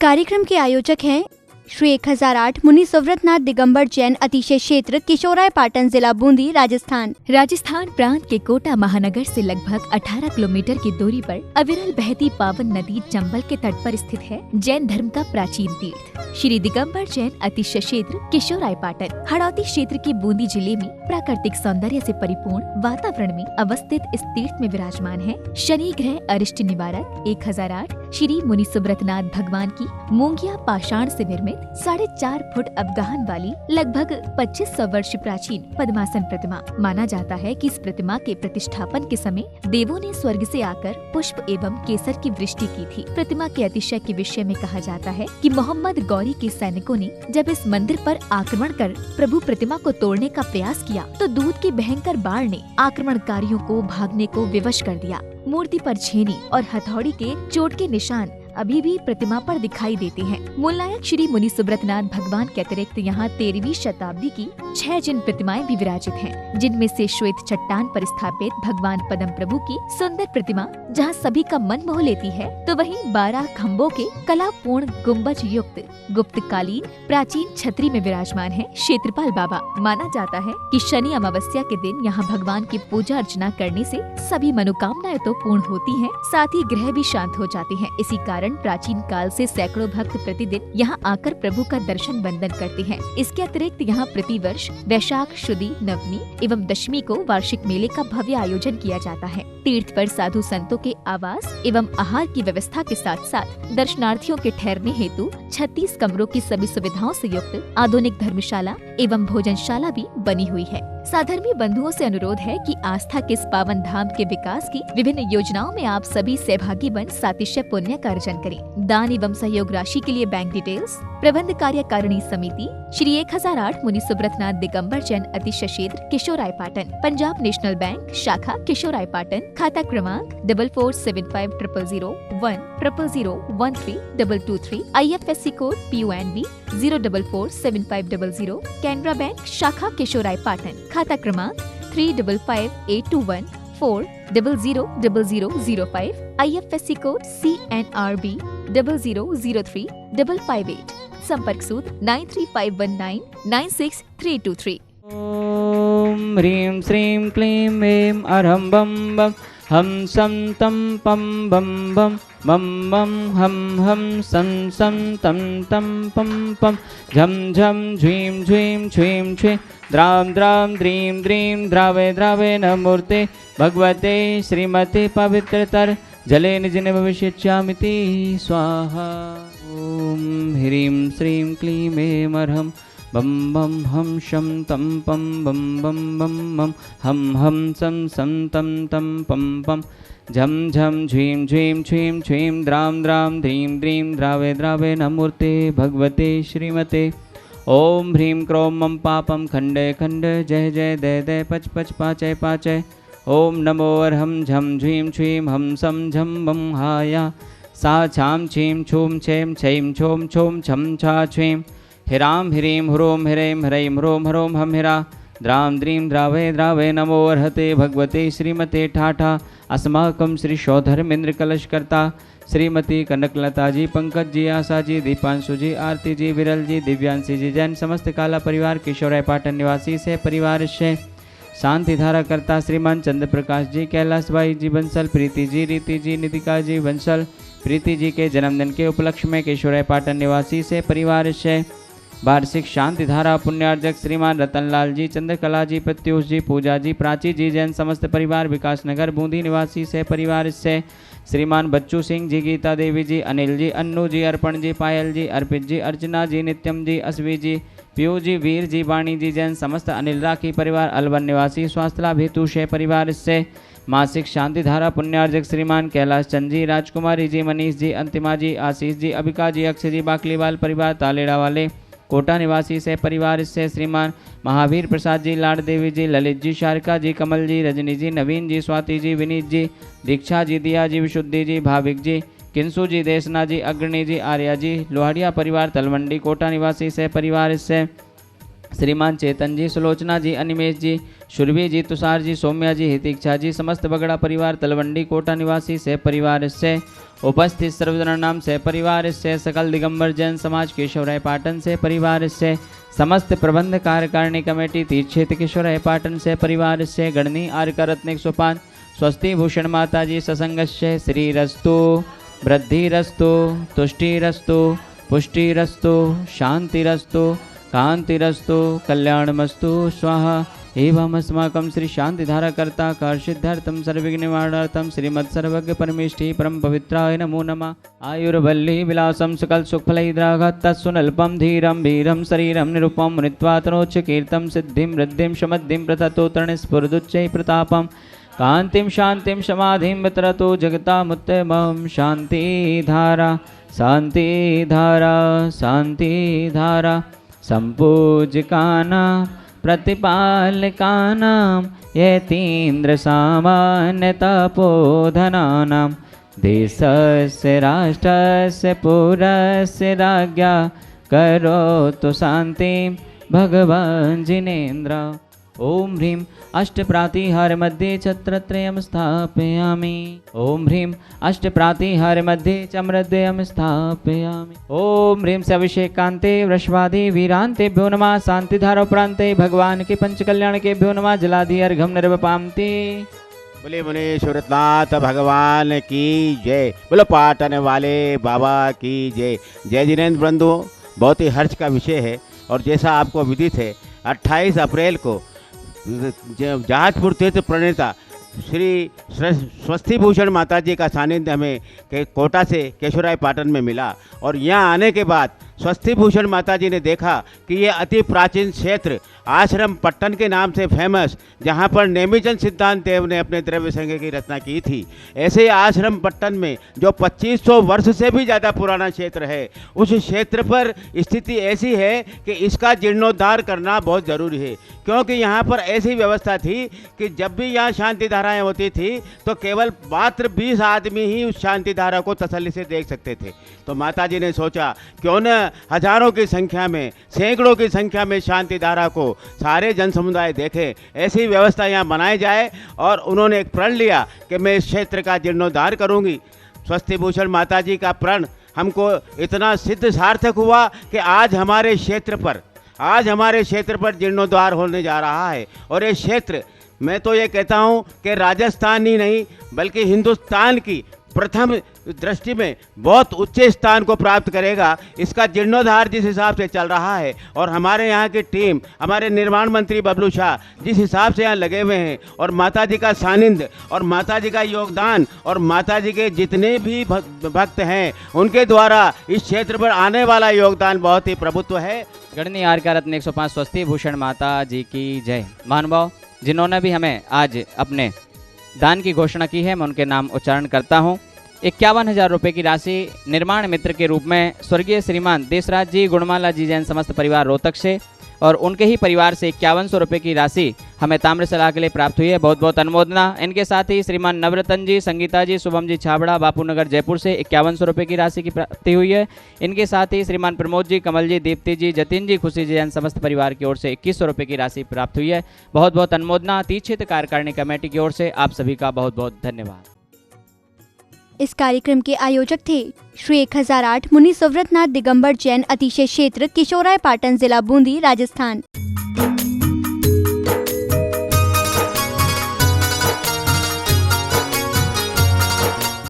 कार्यक्रम के आयोजक हैं श्री 1008 मुनि सुव्रतनाथ दिगंबर जैन अतिशय क्षेत्र किशोराय पाटन जिला बूंदी राजस्थान। राजस्थान प्रांत के कोटा महानगर से लगभग 18 किलोमीटर की दूरी पर अविरल बहती पावन नदी चंबल के तट पर स्थित है जैन धर्म का प्राचीन तीर्थ श्री दिगंबर जैन अतिशय क्षेत्र किशोराय पाटन। हड़ौती क्षेत्र के बूंदी जिले में प्राकृतिक सौंदर्य से परिपूर्ण वातावरण में अवस्थित इस तीर्थ में विराजमान है शनि ग्रह अरिष्ट निवारक 1008 श्री मुनि सुब्रतनाथ भगवान की मूंगिया पाषाण से निर्मित 4.5 फुट अवगाहन वाली लगभग 2500 वर्ष प्राचीन पद्मासन प्रतिमा। माना जाता है कि इस प्रतिमा के प्रतिष्ठापन के समय देवों ने स्वर्ग से आकर पुष्प एवं केसर की वृष्टि की थी। प्रतिमा के अतिशय के विषय में कहा जाता है कि मोहम्मद गौरी के सैनिकों ने जब इस मंदिर पर आक्रमण कर प्रभु प्रतिमा को तोड़ने का प्रयास किया तो दूध की भयंकर बाढ़ ने आक्रमणकारियों को भागने को विवश कर दिया। मूर्ति पर छेनी और हथौड़ी के चोट के निशान अभी भी प्रतिमा पर दिखाई देते हैं। मूलनायक श्री मुनि सुब्रतनाथ भगवान के अतिरिक्त यहाँ 13वीं शताब्दी की 6 जिन प्रतिमाएं भी विराजित हैं, जिनमें से श्वेत चट्टान पर स्थापित भगवान पद्म प्रभु की सुंदर प्रतिमा जहाँ सभी का मन मोह लेती है, तो वहीं 12 खम्भों के कलापूर्ण गुम्बज युक्त गुप्तकालीन प्राचीन छतरी में विराजमान है क्षेत्रपाल बाबा। माना जाता है कि शनि अमावस्या के दिन यहाँ भगवान की पूजा अर्चना करने से सभी मनोकामनाएं तो पूर्ण होती हैं, साथ ही ग्रह भी शांत हो जाते हैं। इसी कारण प्राचीन काल से सैकड़ों भक्त प्रतिदिन यहाँ आकर प्रभु का दर्शन वंदन करते हैं। इसके अतिरिक्त यहाँ प्रतिवर्ष वैशाख शुदी नवमी एवं दशमी को वार्षिक मेले का भव्य आयोजन किया जाता है। तीर्थ पर साधु संतों के आवास एवं आहार की व्यवस्था के साथ साथ दर्शनार्थियों के ठहरने हेतु 36 कमरों की सभी सुविधाओं से युक्त आधुनिक धर्मशाला एवं भोजनशाला भी बनी हुई है। साधर्मी बंधुओं से अनुरोध है कि आस्था के इस पावन धाम के विकास की विभिन्न योजनाओं में आप सभी सहभागी बन सातिशय पुण्य का अर्जन करें। दान एवं सहयोग राशि के लिए बैंक डिटेल्स प्रबंध कार्यकारिणी समिति श्री 1008 मुनि सुब्रतनाथ दिगंबर जैन अतिशय क्षेत्र किशोराय पाटन, पंजाब नेशनल बैंक शाखा किशोराय पाटन, खाता क्रमांक 4475000100132223, IFSC code PUNB 0447500, Canara bank शाखा किशोराय पाटन, खाता क्रमांक 358214000005, IFSC कोड CNRB 0003558, संपर्क सूत्र 9351996323। ओम ह्रीं श्रीं क्लीं ऐं अरहं बम बम हम सम तम पम बम बम बम बम हम सं सं तम तम पम पम झम झम झ्वीं झ्वीं छ्वीं छ्वीं द्रां द्रां द्रीं द्रीं द्रावे द्रावे नमूर्ते भगवते श्रीमते पवित्रतर जले निजन भविष्यच्चामिति स्वाहा। ओम ह्रीं श्रीं क्लीं ऐं अरहं बम बम हम शम तम पम बम बम बम बम हम सं सं तम तम पम पम झम झम झ्वीं झ्वीं छ्वीं छ्वीं द्रां द्रां द्रीं द्रीं द्रावे द्रावे नमूर्ते भगवते श्रीमते। ओम ह्रीं क्रों मम पापम खंडे खंड जय जय दय दय पच पच पाचय पाचय। ओम नमो अर्हं झम झ्वीं छ्वीं हम सम झम बम हाया सा छाम छीं छूम छेम छैं छोम छोम छम छा छ्वीं हिरां ह्रीं ह्रों ह्रैं ह्रैं ह्रों ह्रों हम हिरा द्रां द्रीं द्रावे द्रावे नमो अर्हते भगवते श्रीमते ठाठा। अस्माकं श्री शौधर्मेंद्र कलशकर्ता श्रीमती कनकलता जी, पंकज जी, आशा जी, दीपांशु जी, आरती जी, विरल जी, दिव्यांशी जी, जैन समस्त काला परिवार किशोराय पाटन निवासी से परिवार से शांति धारा करता श्रीमान चंद्र प्रकाश जी, कैलाश भाई जी बंसल, प्रीति जी, रीति जी, नितिका जी बंसल, प्रीति जी के जन्मदिन के उपलक्ष्य में किशोराय पाटन निवासी से परिवार से वार्षिक शांति धारा पुण्यार्जक श्रीमान रतनलाल जी, चंद्रकला जी, प्रत्युष जी, पूजा जी, प्राची जी, जैन समस्त परिवार विकासनगर बूंदी निवासी से परिवार से श्रीमान बच्चू सिंह जी, गीता देवी जी, अनिल जी, अन्नू जी, अर्पण जी, पायल जी, अर्पित जी, अर्चना जी, नित्यम जी, अश्वी जी, पीयू जी, वीर जी, वाणी जी, जैन समस्त अनिल राखी परिवार अलवन निवासी स्वास्थ्य लाभ हेतु से परिवार से मासिक शांति धारा पुण्यार्जक श्रीमान कैलाश चंद जी, राजकुमारी जी, मनीष जी, अंतिमा जी, आशीष जी, अबिका जी, अक्षय जी, बाकलीवाल परिवार तालेड़ा वाले कोटा निवासी से परिवार से श्रीमान महावीर प्रसाद जी, लाड देवी जी, ललित जी, शारिका जी, कमल जी, रजनी जी, नवीन जी, स्वाति जी, विनीत जी, दीक्षा जी, दिया जी, विशुद्धि जी, भाविक जी, किंसु जी, देसना जी, अग्रणी जी, आर्या जी, लोहाड़िया परिवार तलवंडी कोटा निवासी से परिवार से श्रीमान चेतन जी, सुलोचना जी, अनिमेश जी, शुरवी जी, तुषार जी, सौम्या जी, हितिक्षा जी, समस्त बगड़ा परिवार, तलवंडी कोटा निवासी से परिवार से उपस्थित सर्वजनानाम से परिवार से सकल दिगंबर जैन समाज केशवराय पाटन से परिवार से समस्त प्रबंध कार्यकारिणी कमेटी तीर्थ क्षेत्र केशवराय पाटन से परिवार से गणनी आर्का रत्न 105 स्वस्ति भूषण माता जी ससंगस्य श्रीरस्तु वृद्धिरस्तु तुष्टिरस्तु पुष्टिरस्तु शांतिरस्तु कांतिरस्तु कल्याणमस्तु स्वाहा एवं अस्माकं श्री शांतिधारा कर्ता कार्षिद्धार्थम सर्वविघ्न निवारणार्थम श्रीमत् सर्वज्ञ परमेष्ठी परम पवित्राय नमो नमः। आयुर्वल्ली विलासम सकल सुखफलैद्राघात तत्सुनल्पम धीरम वीरम शरीरम निरुपम मुनित्वातनोच्च कीर्तम सिद्धिं वृद्धिं शमद्धिं प्रततोत्तरण स्फुरदुच्चै प्रतापम कांतिम शांतिम समाधिं वितरतो जगतामुत्तमं शांतिधारा शांतिधारा शांतिधारा संपूज्यकानां प्रतिपालकानां यतीन्द्र सामान्य तपोधनानां देशस्य राष्ट्रस्य पुरस्य राज्ञा करोतु शान्तिं भगवान् जिनेन्द्र। ओम ह्रीं अष्टप्रातिहार मध्ये छत्रत्रयं स्थापयामि। ओम ह्रीं अष्टप्रातिहार मध्ये चम्रद्वयं स्थापयामि। ओम ह्रीं से अभिषेकान्ते वृषभादि वीरान्तेभ्यो नमः। शांतिधारोपरान्ते भगवान के पंचकल्याण केभ्यो नमः। जलादि अर्घं निर्वपामते। बोले बोले सूरतनाथ भगवान की जय। बोलो पाटन वाले बाबा की जय। जय जिनेन्द्र बंधुओं, बहुत ही हर्ष का विषय है और जैसा आपको विदित है 28 अप्रैल को जहाजपुर तीर्थ प्रणेता श्री स्वस्ति भूषण माता जी का सानिध्य हमें कोटा से केशवराय पाटन में मिला और यहाँ आने के बाद स्वस्ति भूषण माता जी ने देखा कि ये अति प्राचीन क्षेत्र आश्रम पट्टन के नाम से फेमस, जहाँ पर नेमिचंद सिद्धांत देव ने अपने द्रव्य संग्रह की रचना की थी, ऐसे आश्रम पट्टन में जो 2500 वर्ष से भी ज़्यादा पुराना क्षेत्र है, उस क्षेत्र पर स्थिति ऐसी है कि इसका जीर्णोद्धार करना बहुत ज़रूरी है। क्योंकि यहाँ पर ऐसी व्यवस्था थी कि जब भी यहाँ शांति धाराएँ होती थी तो केवल मात्र 20 आदमी ही उस शांति धारा को तसल्ली से देख सकते थे। तो माता जी ने सोचा क्यों न हजारों की संख्या में, सैकड़ों की संख्या में शांति धारा को सारे जन समुदाय देखें, ऐसी व्यवस्था यहाँ बनाई जाए। और उन्होंने एक प्रण लिया कि मैं इस क्षेत्र का जीर्णोद्धार करूँगी। स्वस्ति भूषण माता जी का प्रण हमको इतना सिद्ध सार्थक हुआ कि आज हमारे क्षेत्र पर जीर्णोद्धार होने जा रहा है। और ये क्षेत्र, मैं तो ये कहता हूँ कि राजस्थान ही नहीं बल्कि हिंदुस्तान की प्रथम दृष्टि में बहुत उच्च स्थान को प्राप्त करेगा। इसका जीर्णोद्धार जिस हिसाब से चल रहा है और हमारे यहाँ की टीम, हमारे निर्माण मंत्री बबलू शाह जिस हिसाब से यहाँ लगे हुए हैं और माता जी का सानिध्य और माता जी का योगदान और माता जी के जितने भी भक्त हैं उनके द्वारा इस क्षेत्र पर आने वाला योगदान बहुत ही प्रभुत्व है। गणनी आर्का रत्न 105 स्वस्ति भूषण माता जी की जय। महानुभाव जिन्होंने भी हमें आज अपने दान की घोषणा की है, मैं उनके नाम उच्चारण करता हूँ। 51,000 रुपये की राशि निर्माण मित्र के रूप में स्वर्गीय श्रीमान देशराज जी, गुणमाला जी जैन समस्त परिवार रोहतक से, और उनके ही परिवार से 5100 रुपये की राशि हमें ताम्रशिला के लिए प्राप्त हुई है। बहुत बहुत अनुमोदना। इनके साथ ही श्रीमान नवरतन जी, संगीता जी, शुभम जी छाबड़ा, बापूनगर जयपुर से 5100 रुपये की राशि की प्राप्ति हुई है। इनके साथ ही श्रीमान प्रमोद जी, कमल जी, दीप्ति जी, जतिन जी, खुशी जी जैन समस्त परिवार की ओर से 2100 रुपये की राशि प्राप्त हुई है। बहुत बहुत अनुमोदना। तीर्थ क्षेत्र कार्यकारिणी कमेटी की ओर से आप सभी का बहुत बहुत धन्यवाद। इस कार्यक्रम के आयोजक थे श्री 1008 मुनि सुव्रतनाथ दिगंबर जैन अतिशय क्षेत्र किशोराय पाटन जिला बूंदी राजस्थान।